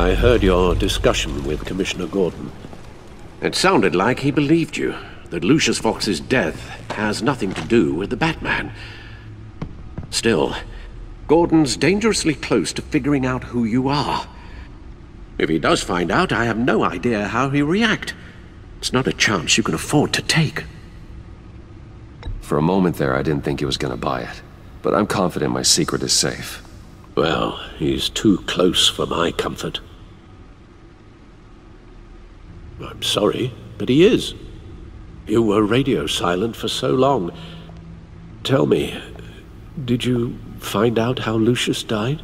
I heard your discussion with Commissioner Gordon. It sounded like he believed you, that Lucius Fox's death has nothing to do with the Batman. Still, Gordon's dangerously close to figuring out who you are. If he does find out, I have no idea how he'll react. It's not a chance you can afford to take. For a moment there, I didn't think he was gonna buy it. But I'm confident my secret is safe. Well, he's too close for my comfort. I'm sorry, but he is. You were radio silent for so long. Tell me, did you find out how Lucius died?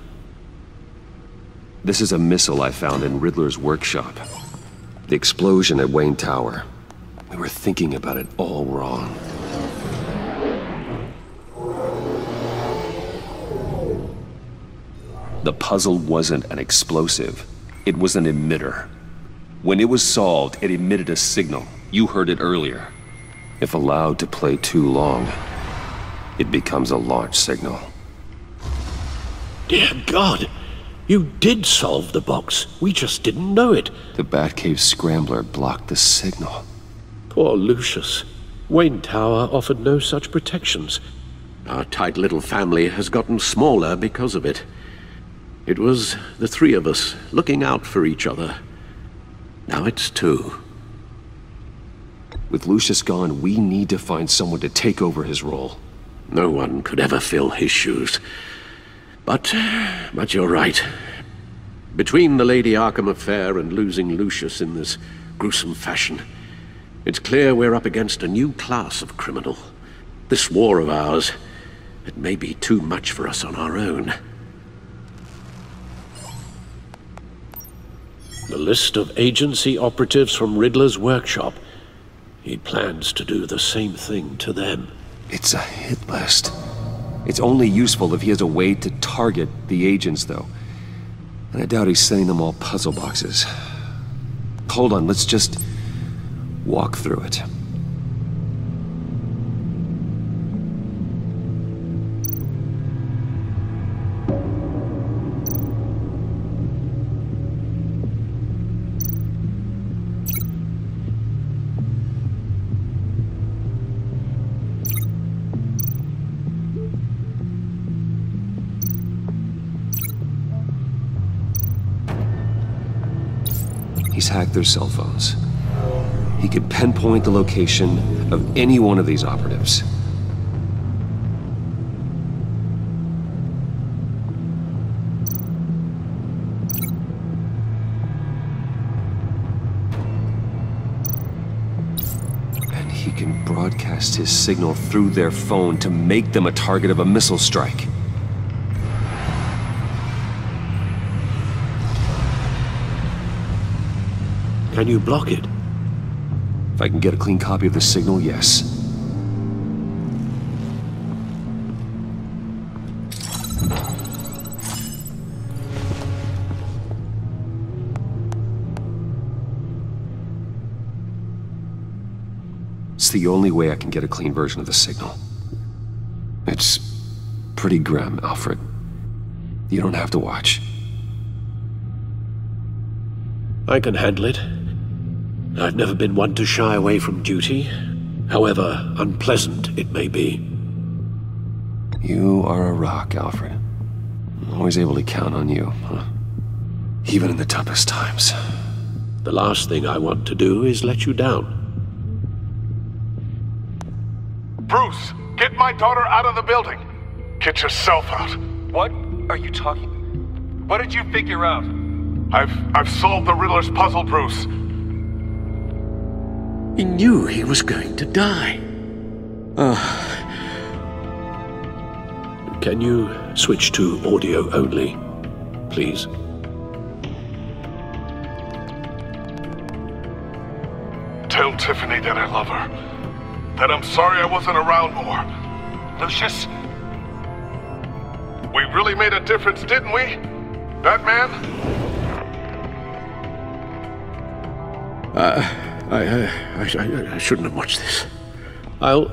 This is a missile I found in Riddler's workshop. The explosion at Wayne Tower. We were thinking about it all wrong. The puzzle wasn't an explosive. It was an emitter. When it was solved, it emitted a signal. You heard it earlier. If allowed to play too long, it becomes a launch signal. Dear God! You did solve the box. We just didn't know it. The Batcave scrambler blocked the signal. Poor Lucius. Wayne Tower offered no such protections. Our tight little family has gotten smaller because of it. It was the three of us looking out for each other. Now it's two. With Lucius gone, we need to find someone to take over his role. No one could ever fill his shoes. But you're right. Between the Lady Arkham affair and losing Lucius in this gruesome fashion, it's clear we're up against a new class of criminal. This war of ours, it may be too much for us on our own. The list of agency operatives from Riddler's workshop. He plans to do the same thing to them. It's a hit list. It's only useful if he has a way to target the agents, though. And I doubt he's sending them all puzzle boxes. Hold on, let's just walk through it. He's hacked their cell phones. He could pinpoint the location of any one of these operatives. And he can broadcast his signal through their phone to make them a target of a missile strike. Can you block it? If I can get a clean copy of the signal, yes. It's the only way I can get a clean version of the signal. It's pretty grim, Alfred. You don't have to watch. I can handle it. I've never been one to shy away from duty, however unpleasant it may be. You are a rock, Alfred. I'm always able to count on you, huh? Even in the toughest times. The last thing I want to do is let you down. Bruce, get my daughter out of the building. Get yourself out. What are you talking? What did you figure out? I've solved the Riddler's puzzle, Bruce. He knew he was going to die. Can you switch to audio only, please? Tell Tiffany that I love her. That I'm sorry I wasn't around more. Lucius? We really made a difference, didn't we? Batman? I shouldn't have watched this. I'll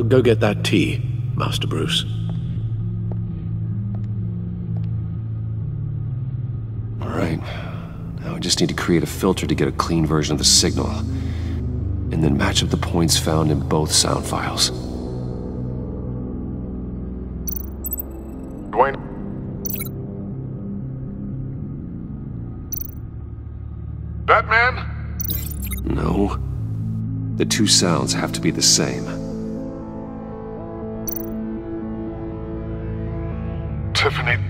go get that tea, Master Bruce. I just need to create a filter to get a clean version of the signal, and then match up the points found in both sound files. Dwayne? Batman? No. The two sounds have to be the same. Tiffany.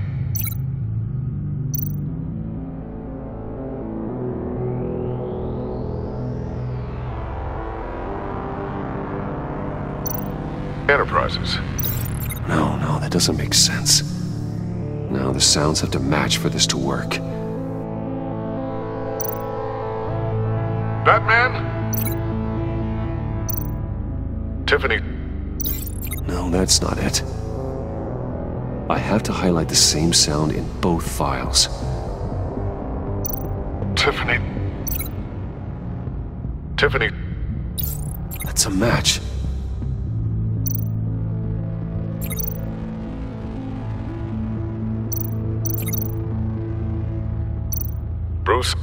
Enterprises. No, that doesn't make sense. No, the sounds have to match for this to work. Batman? Tiffany. No, that's not it. I have to highlight the same sound in both files. Tiffany. Tiffany. That's a match. Bruce.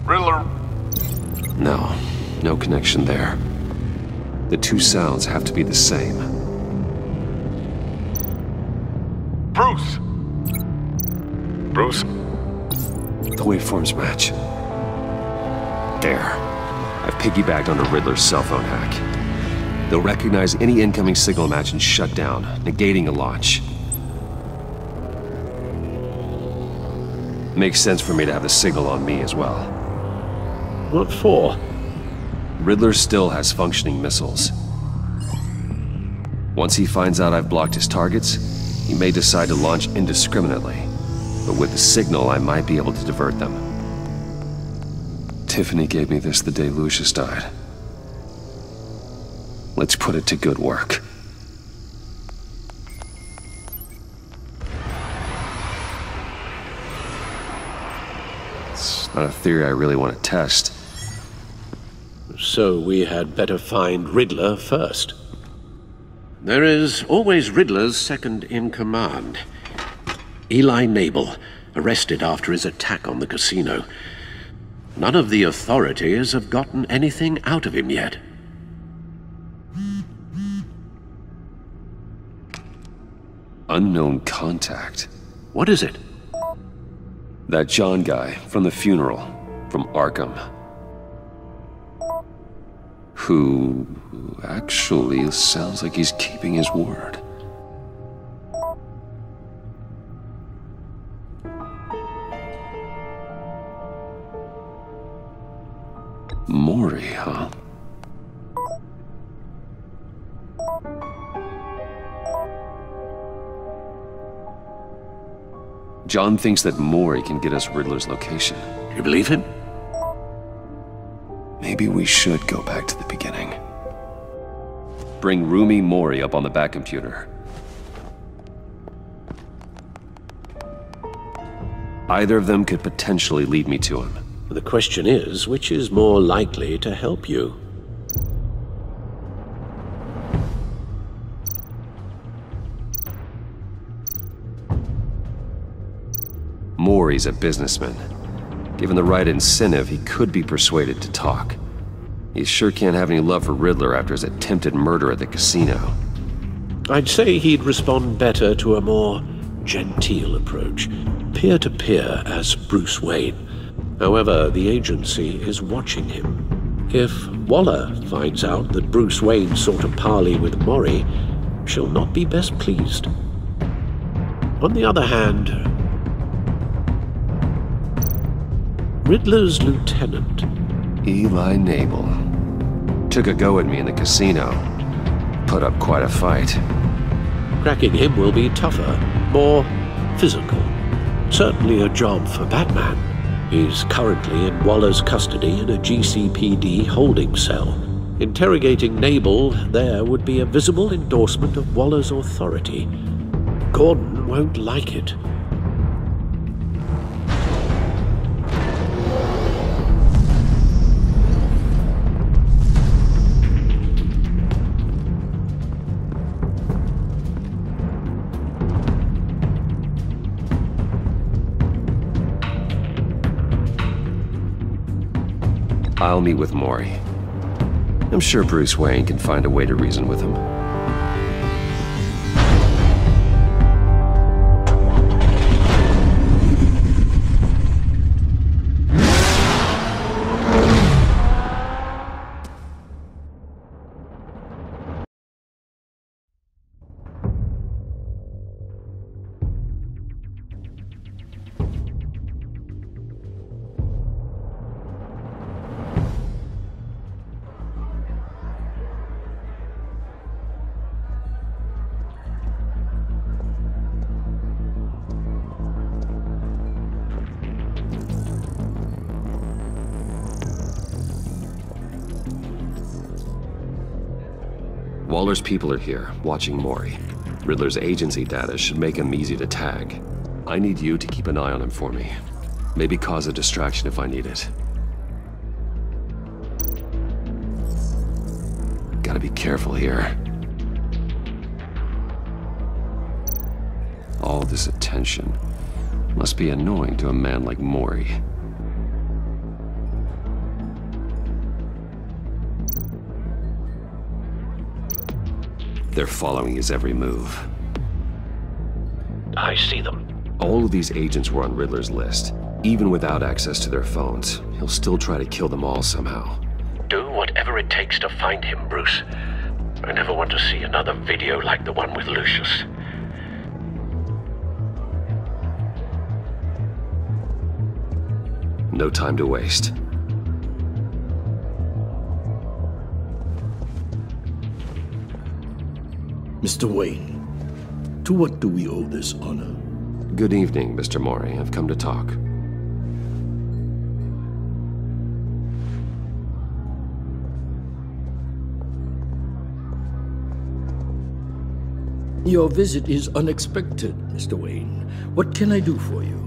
Riddler. No connection there. The two sounds have to be the same. Bruce. Bruce. The waveforms match. There. I've piggybacked on the Riddler's cell phone hack. They'll recognize any incoming signal match and shut down, negating a launch. Makes sense for me to have the signal on me as well. What for? Riddler still has functioning missiles. Once he finds out I've blocked his targets, he may decide to launch indiscriminately. But with the signal, I might be able to divert them. Tiffany gave me this the day Lucius died. Let's put it to good work. It's not a theory I really want to test. So we had better find Riddler first. There is always Riddler's second in command. Eli Nabel, arrested after his attack on the casino. None of the authorities have gotten anything out of him yet. Unknown contact. What is it? That John guy from the funeral, from Arkham. Who actually sounds like he's keeping his word. Maury, huh? John thinks that Maury can get us Riddler's location. You believe him? Maybe we should go back to the beginning. Bring Rumi Maury up on the back computer. Either of them could potentially lead me to him. The question is, which is more likely to help you? Maury's a businessman. Given the right incentive, he could be persuaded to talk. He sure can't have any love for Riddler after his attempted murder at the casino. I'd say he'd respond better to a more genteel approach, peer-to-peer as Bruce Wayne. However, the agency is watching him. If Waller finds out that Bruce Wayne sought a parley with Maury, she'll not be best pleased. On the other hand, Riddler's lieutenant, Eli Nabel, took a go at me in the casino. Put up quite a fight. cracking him will be tougher, more physical. Certainly a job for Batman. He's currently in Waller's custody in a GCPD holding cell. Interrogating Nabel there would be a visible endorsement of Waller's authority. Gordon won't like it. I'll meet with Maury. I'm sure Bruce Wayne can find a way to reason with him. Waller's people are here, watching Maury. Riddler's agency data should make him easy to tag. I need you to keep an eye on him for me. Maybe cause a distraction if I need it. Gotta be careful here. All this attention must be annoying to a man like Maury. They're following his every move. I see them. All of these agents were on Riddler's list. Even without access to their phones, he'll still try to kill them all somehow. Do whatever it takes to find him, Bruce. I never want to see another video like the one with Lucius. No time to waste. Mr. Wayne, to what do we owe this honor? Good evening, Mr. Maury. I've come to talk. Your visit is unexpected, Mr. Wayne. What can I do for you?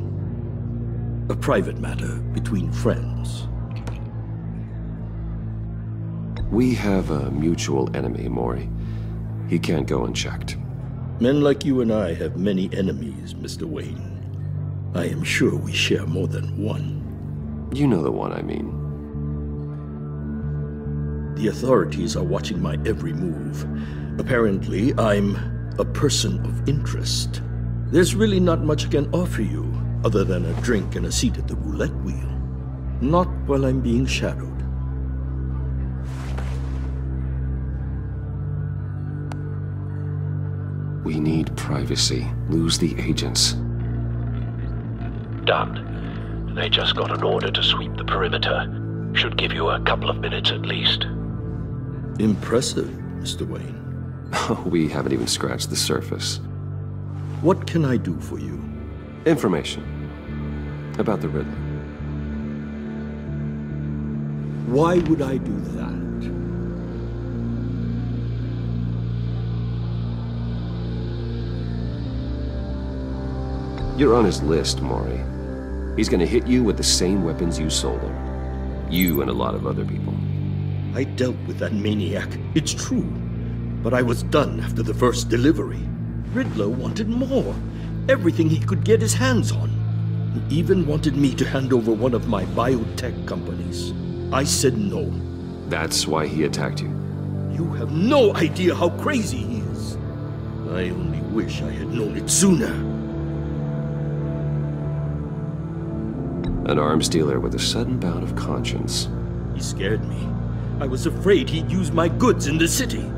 A private matter between friends. We have a mutual enemy, Maury. He can't go unchecked. Men like you and I have many enemies, Mr. Wayne. I am sure we share more than one. You know the one I mean. The authorities are watching my every move. Apparently, I'm a person of interest. There's really not much I can offer you, other than a drink and a seat at the roulette wheel. Not while I'm being shadowed. We need privacy. Lose the agents. Done. They just got an order to sweep the perimeter. Should give you a couple of minutes at least. Impressive, Mr. Wayne. We haven't even scratched the surface. What can I do for you? Information. About the Riddler. Why would I do that? You're on his list, Maury. He's gonna hit you with the same weapons you sold him. You and a lot of other people. I dealt with that maniac, it's true. But I was done after the first delivery. Riddler wanted more. Everything he could get his hands on. He even wanted me to hand over one of my biotech companies. I said no. That's why he attacked you. You have no idea how crazy he is. I only wish I had known it sooner. An arms dealer with a sudden bout of conscience. He scared me. I was afraid he'd use my goods in the city.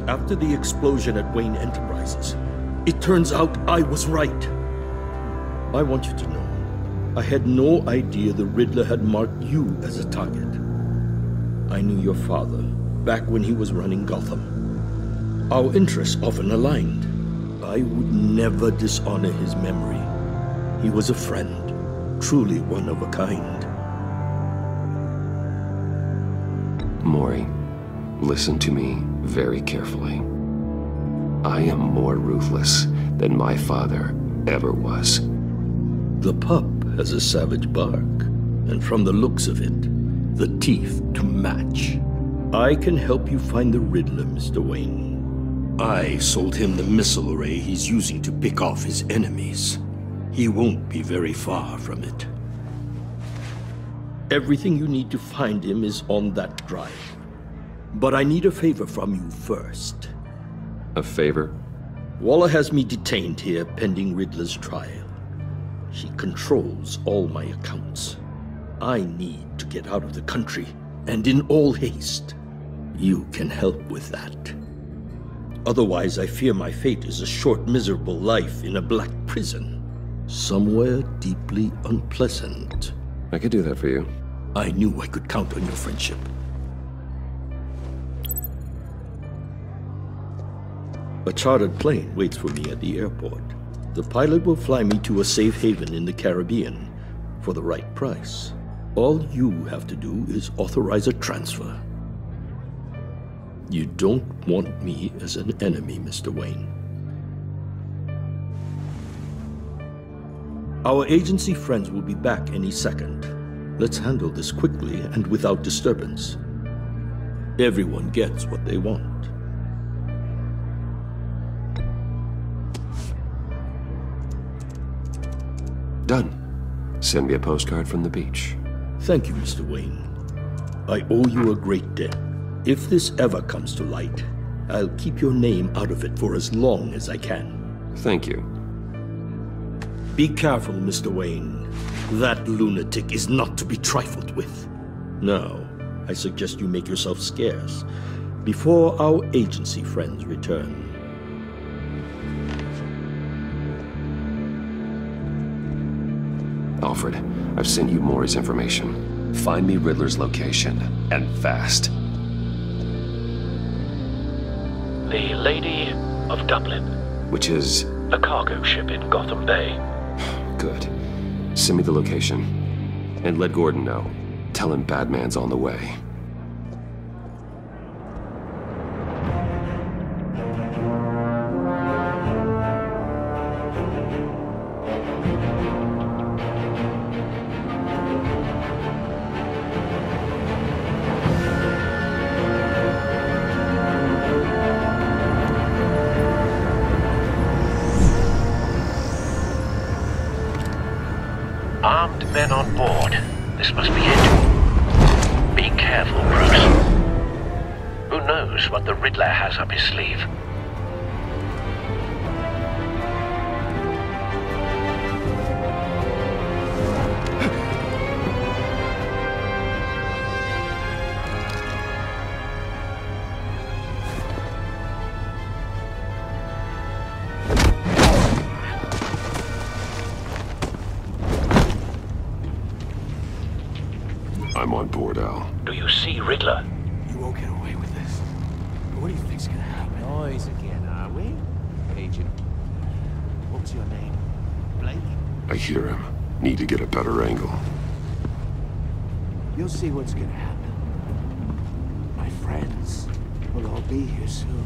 After the explosion at Wayne Enterprises, it turns out I was right. I want you to know, I had no idea the Riddler had marked you as a target. I knew your father back when he was running Gotham. Our interests often aligned. I would never dishonor his memory. He was a friend. Truly one of a kind. Maury, listen to me very carefully. I am more ruthless than my father ever was. The pup has a savage bark, and from the looks of it, the teeth to match. I can help you find the Riddler, Mr. Wayne. I sold him the missile array he's using to pick off his enemies. He won't be very far from it. Everything you need to find him is on that drive. But I need a favor from you first. A favor? Waller has me detained here pending Riddler's trial. She controls all my accounts. I need to get out of the country, and in all haste. You can help with that. Otherwise, I fear my fate is a short, miserable life in a black prison. Somewhere deeply unpleasant. I could do that for you. I knew I could count on your friendship. A chartered plane waits for me at the airport. The pilot will fly me to a safe haven in the Caribbean for the right price. All you have to do is authorize a transfer. You don't want me as an enemy, Mr. Wayne. Our agency friends will be back any second. Let's handle this quickly and without disturbance. Everyone gets what they want. Done. Send me a postcard from the beach. Thank you, Mr. Wayne. I owe you a great debt. If this ever comes to light, I'll keep your name out of it for as long as I can. Thank you. Be careful, Mr. Wayne. That lunatic is not to be trifled with. Now, I suggest you make yourself scarce before our agency friends return. Alfred, I've sent you Maury's information. Find me Riddler's location, and fast. The Lady of Dublin. Which is? A cargo ship in Gotham Bay. Good. Send me the location. And let Gordon know. Tell him Batman's on the way. Armed men on board. This must be it. Be careful, Bruce. Who knows what the Riddler has up his sleeve? I'm on board, Al. Do you see Riddler? You won't get away with this. What do you think's gonna happen? Noise again, are we? Agent. What's your name? Blake? I hear him. Need to get a better angle. You'll see what's gonna happen. My friends will all be here soon.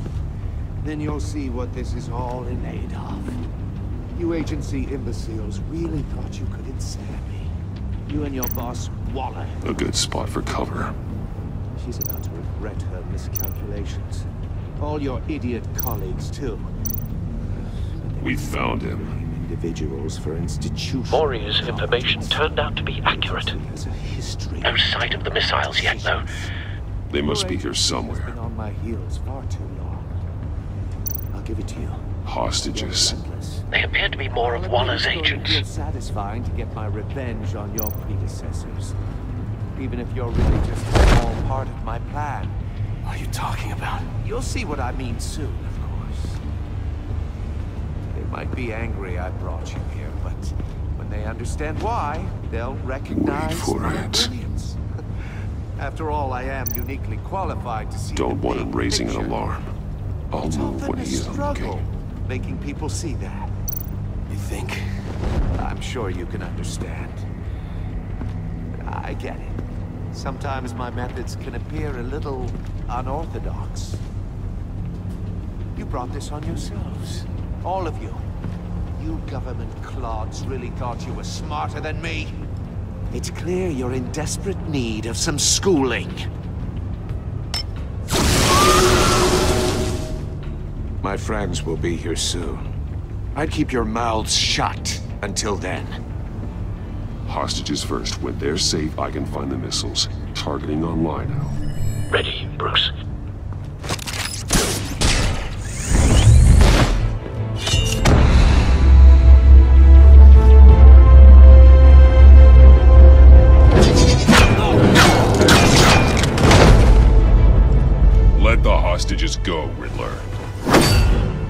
Then you'll see what this is all in aid of. You agency imbeciles really thought you could ensnare me. You and your boss, Waller. A good spot for cover. She's about to regret her miscalculations. All your idiot colleagues, too. We found him. Individuals for institutions. Maury's information turned out to be accurate. Has a history. No sight of the missiles yet, though. They must be here Your agency has somewhere. been on my heels far too long. I'll give it to you. Hostages. You're relentless. They appear to be more of Waller's agents. It's satisfying to get my revenge on your predecessors. Even if you're really just a small part of my plan. What are you talking about? You'll see what I mean soon, of course. They might be angry I brought you here, but when they understand why, they'll recognize Wait for my it. brilliance. After all, I am uniquely qualified to see Don't the want him big raising an picture. alarm. I'll It's move often when a he isn't struggle, looking. making people see that. You think? I'm sure you can understand. I get it. Sometimes my methods can appear a little unorthodox. You brought this on yourselves. All of you. You government clods really thought you were smarter than me. It's clear you're in desperate need of some schooling. My friends will be here soon. I'd keep your mouths shut until then. Hostages first. When they're safe, I can find the missiles. Targeting online now. Ready, Bruce. Let the hostages go, Riddler.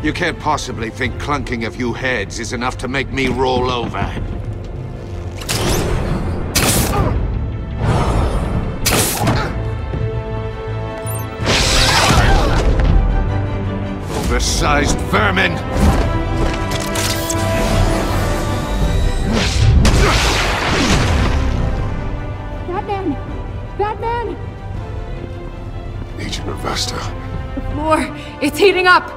You can't possibly think clunking a few heads is enough to make me roll over. Oversized vermin! Batman! Batman! Agent Avesta. The floor, it's heating up!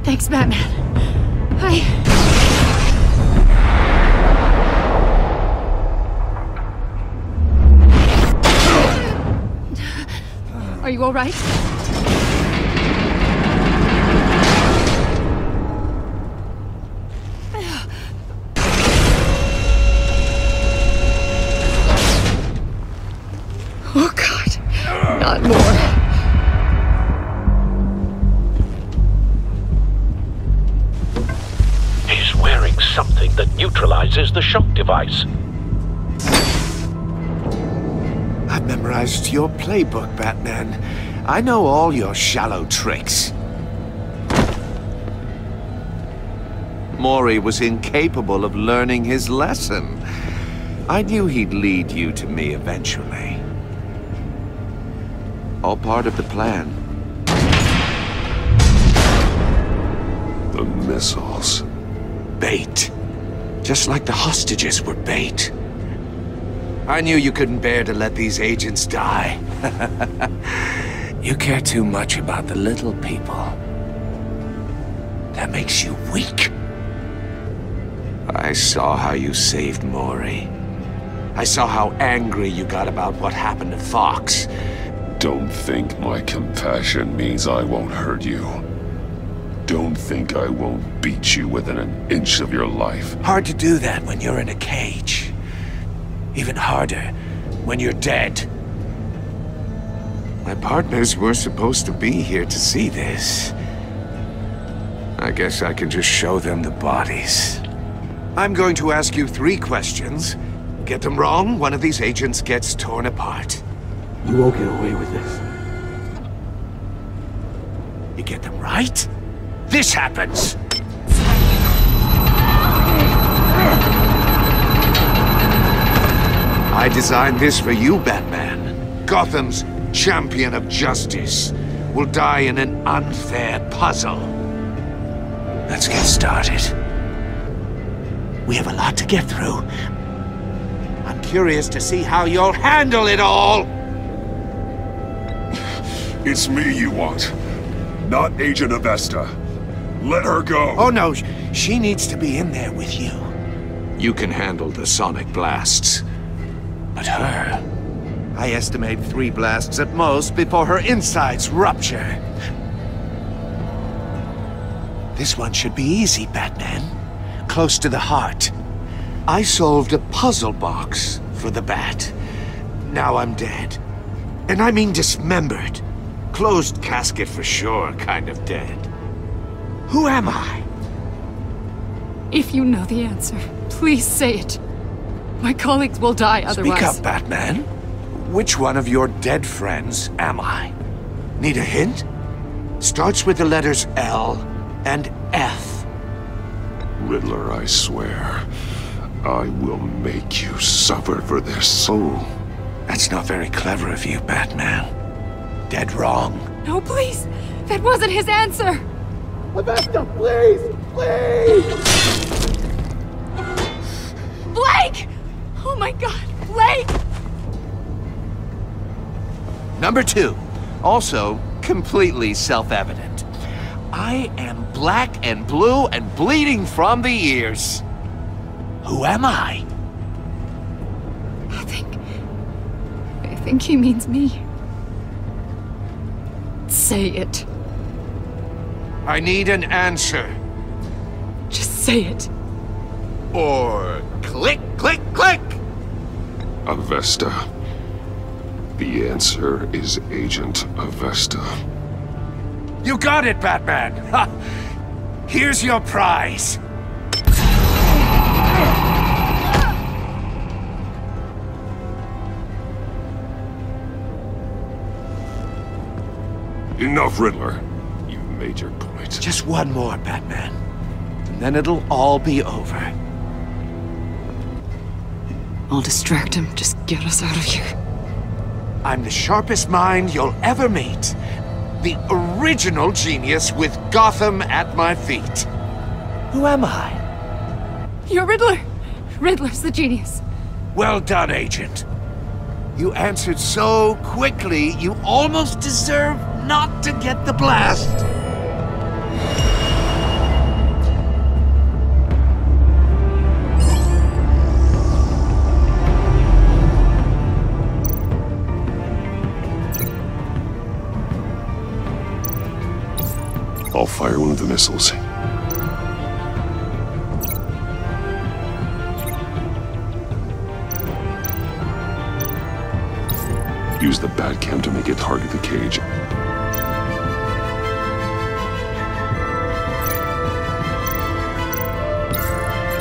Thanks, Batman. Are you all right? Oh, God. Not more. He's wearing something that neutralizes the shock device. I've memorized your playbook, Batman. I know all your shallow tricks. Mori was incapable of learning his lesson. I knew he'd lead you to me eventually. All part of the plan. The missiles. Bait. Just like the hostages were bait. I knew you couldn't bear to let these agents die. You care too much about the little people. That makes you weak. I saw how you saved Mori. I saw how angry you got about what happened to Fox. Don't think my compassion means I won't hurt you. Don't think I won't beat you within an inch of your life. Hard to do that when you're in a cage. Even harder when you're dead. My partners were supposed to be here to see this. I guess I can just show them the bodies. I'm going to ask you 3 questions. Get them wrong, one of these agents gets torn apart. You won't get away with this. You get them right, this happens! I designed this for you, Batman. Gotham's champion of justice will die in an unfair puzzle. Let's get started. We have a lot to get through. I'm curious to see how you'll handle it all! It's me you want, not Agent Avesta. Let her go! Oh no, she needs to be in there with you. You can handle the sonic blasts. But her... I estimate 3 blasts at most before her insides rupture. This one should be easy, Batman. Close to the heart. I solved a puzzle box for the Bat. Now I'm dead. And I mean dismembered. Closed casket for sure, kind of dead. Who am I? If you know the answer, please say it. My colleagues will die otherwise. Speak up, Batman. Which one of your dead friends am I? Need a hint? Starts with the letters L and F. Riddler, I swear, I will make you suffer for this. Oh, that's not very clever of you, Batman. Dead wrong. No, please! That wasn't his answer! Avesta, please! Please! Blake! Oh my God, Blake! Number 2, also completely self-evident. I am black and blue and bleeding from the ears. Who am I? I think he means me. Say it. I need an answer. Just say it. Or click, click, click! Avesta. The answer is Agent Avesta. You got it, Batman! Ha! Here's your prize. Enough, Riddler. You've made your point. Just one more, Batman. And then it'll all be over. I'll distract him. Just get us out of here. I'm the sharpest mind you'll ever meet. The original genius with Gotham at my feet. Who am I? You're Riddler! Riddler's the genius. Well done, Agent. You answered so quickly, you almost deserve not to get the blast. I'll fire one of the missiles. Use the Batcam to make it target the cage.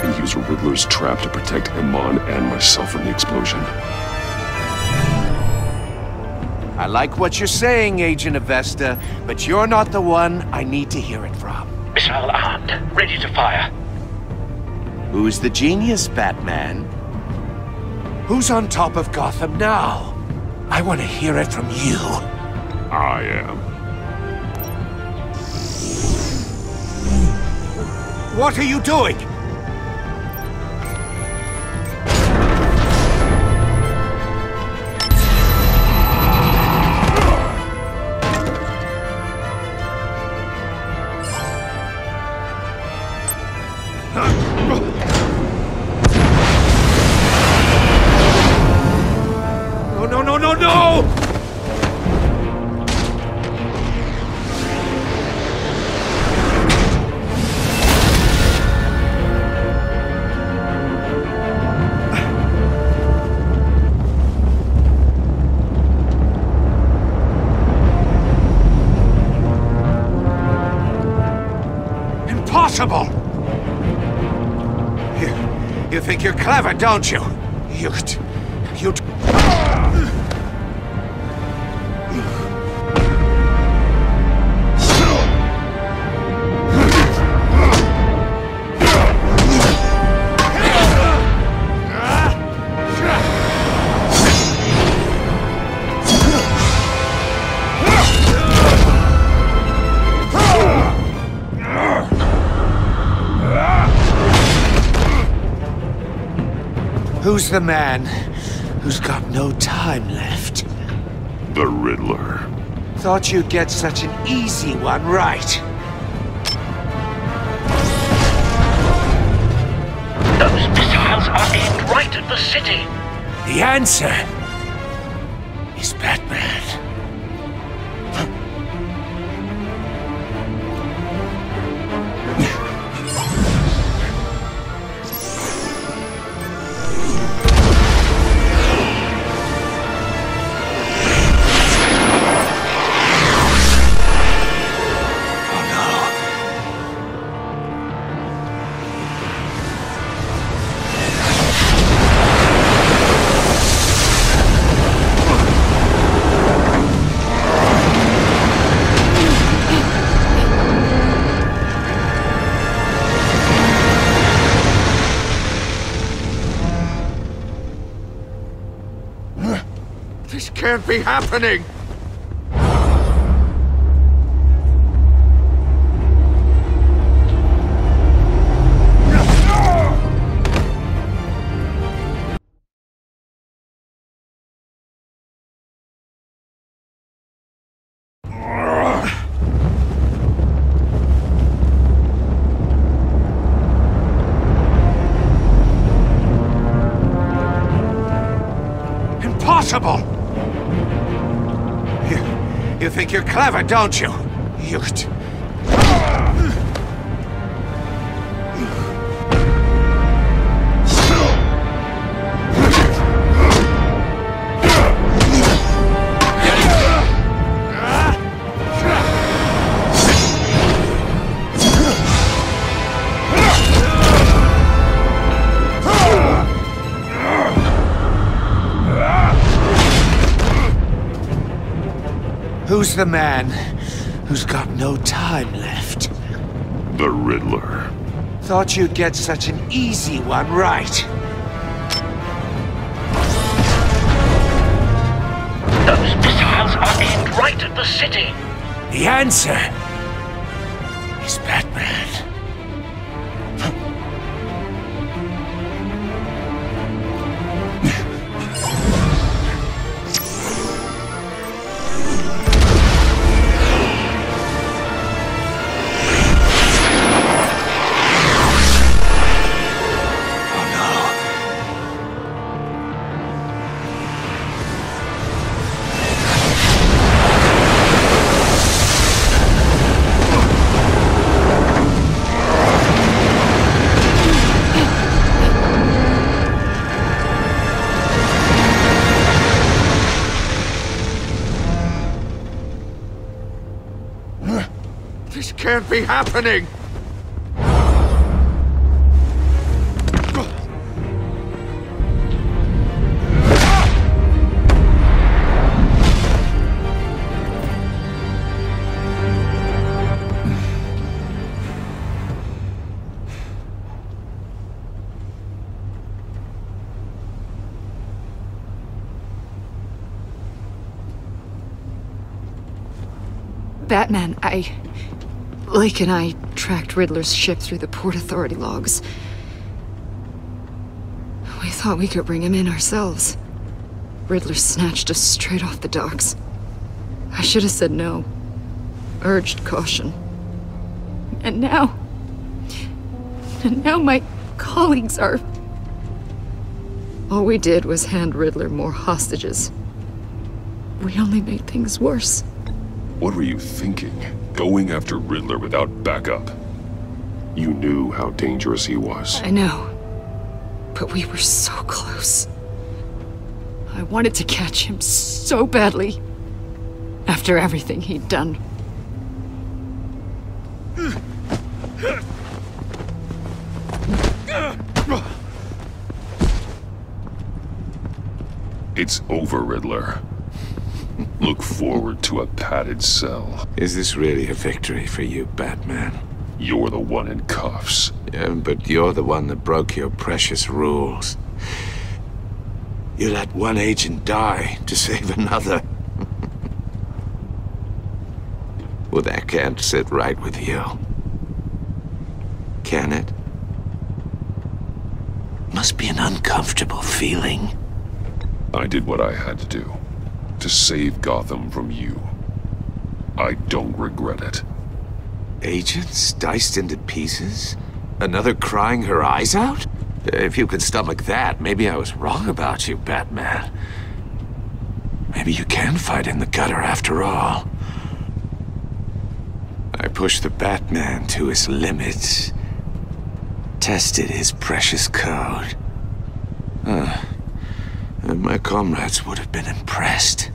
And use Riddler's trap to protect Iman and myself from the explosion. I like what you're saying, Agent Avesta, but you're not the one I need to hear it from. Missile armed, ready to fire. Who's the genius, Batman? Who's on top of Gotham now? I want to hear it from you. I am. What are you doing? No! Impossible! You think you're clever, don't you? You... Who's the man who's got no time left? The Riddler. Thought you'd get such an easy one right. Those missiles are aimed right at the city. The answer is Batman. This can't be happening! Impossible! think you're clever, don't you? Who's the man who's got no time left? The Riddler. Thought you'd get such an easy one right. Those missiles are aimed right at the city. The answer is Batman. This can't be happening! Batman, Lake and I tracked Riddler's ship through the Port Authority logs. We thought we could bring him in ourselves. Riddler snatched us straight off the docks. I should have said no. Urged caution. And now my colleagues are... All we did was hand Riddler more hostages. We only made things worse. What were you thinking? Going after Riddler without backup? You knew how dangerous he was. I know. But we were so close. I wanted to catch him so badly. After everything he'd done. It's over, Riddler. Look forward to a padded cell. Is this really a victory for you, Batman? You're the one in cuffs. Yeah, but you're the one that broke your precious rules. You let one agent die to save another. Well, that can't sit right with you. Can it? Must be an uncomfortable feeling. I did what I had to do. To save Gotham from you. I don't regret it. Agents diced into pieces? Another crying her eyes out? If you could stomach that, maybe I was wrong about you, Batman. Maybe you can fight in the gutter after all. I pushed the Batman to his limits. Tested his precious code. And my comrades would have been impressed.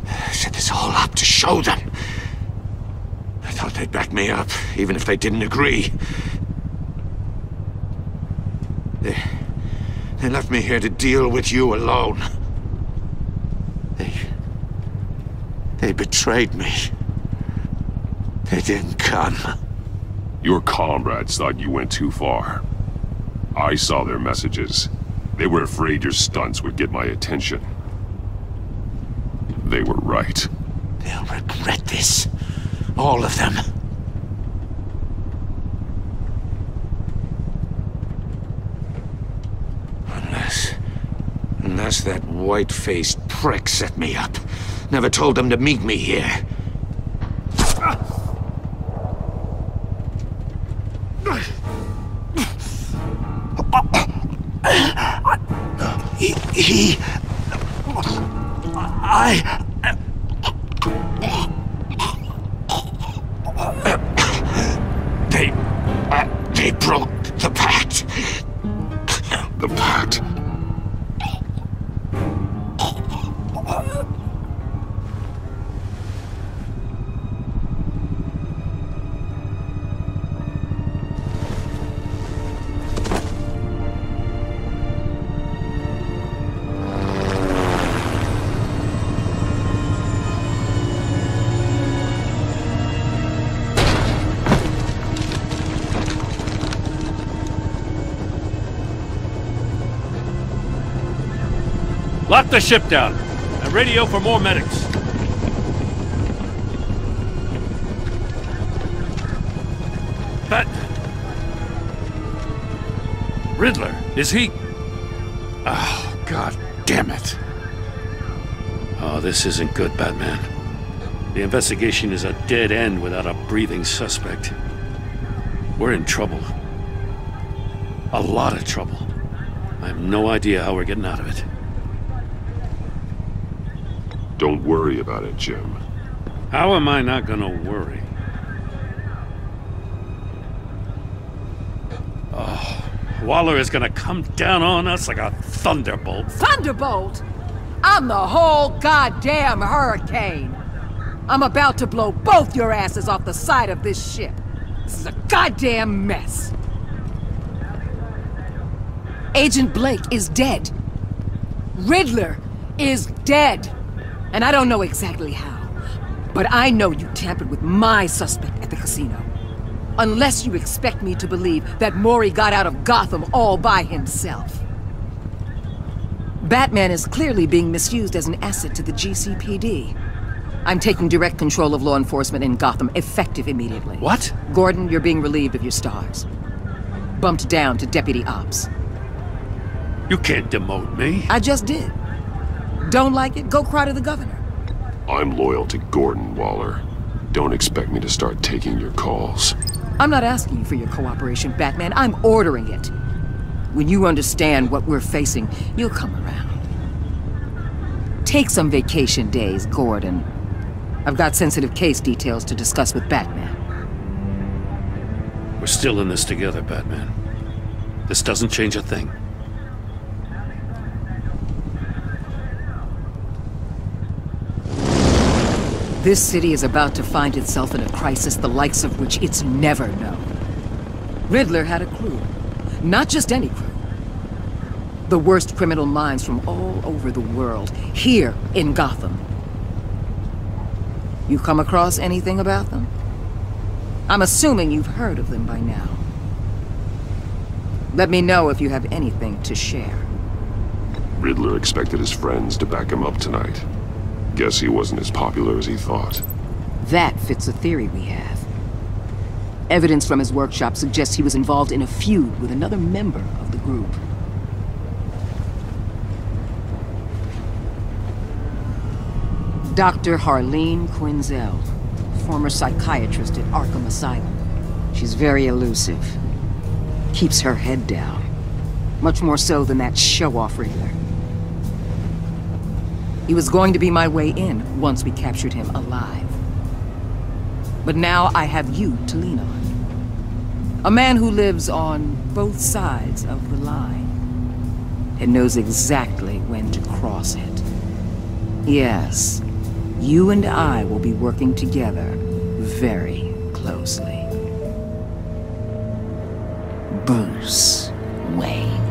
I set this all up to show them. I thought they'd back me up, even if they didn't agree. They left me here to deal with you alone. They betrayed me. They didn't come. Your comrades thought you went too far. I saw their messages. They were afraid your stunts would get my attention. They were right. They'll regret this. All of them. Unless that white-faced prick set me up. Never told them to meet me here. They broke the pact. The pact? Lock the ship down, and radio for more medics. Riddler, is he? Oh, God damn it. Oh, this isn't good, Batman. The investigation is a dead end without a breathing suspect. We're in trouble. A lot of trouble. I have no idea how we're getting out of it. Don't worry about it, Jim. How am I not gonna worry? Oh, Waller is gonna come down on us like a thunderbolt. Thunderbolt? I'm the whole goddamn hurricane. I'm about to blow both your asses off the side of this ship. This is a goddamn mess. Agent Blake is dead. Riddler is dead. And I don't know exactly how, but I know you tampered with my suspect at the casino. Unless you expect me to believe that Mori got out of Gotham all by himself. Batman is clearly being misused as an asset to the GCPD. I'm taking direct control of law enforcement in Gotham, effective immediately. What? Gordon, you're being relieved of your stars. Bumped down to Deputy Ops. You can't demote me. I just did. Don't like it? Go cry to the governor. I'm loyal to Gordon, Waller. Don't expect me to start taking your calls. I'm not asking you for your cooperation, Batman. I'm ordering it. When you understand what we're facing, you'll come around. Take some vacation days, Gordon. I've got sensitive case details to discuss with Batman. We're still in this together, Batman. This doesn't change a thing. This city is about to find itself in a crisis the likes of which it's never known. Riddler had a crew. Not just any crew. The worst criminal minds from all over the world, here in Gotham. You come across anything about them? I'm assuming you've heard of them by now. Let me know if you have anything to share. Riddler expected his friends to back him up tonight. Guess he wasn't as popular as he thought. That fits a theory we have. Evidence from his workshop suggests he was involved in a feud with another member of the group. Dr. Harleen Quinzel, former psychiatrist at Arkham Asylum. She's very elusive. Keeps her head down. Much more so than that show-off Riddler. He was going to be my way in once we captured him alive. But now I have you to lean on. A man who lives on both sides of the line and knows exactly when to cross it. Yes, you and I will be working together very closely. Bruce Wayne.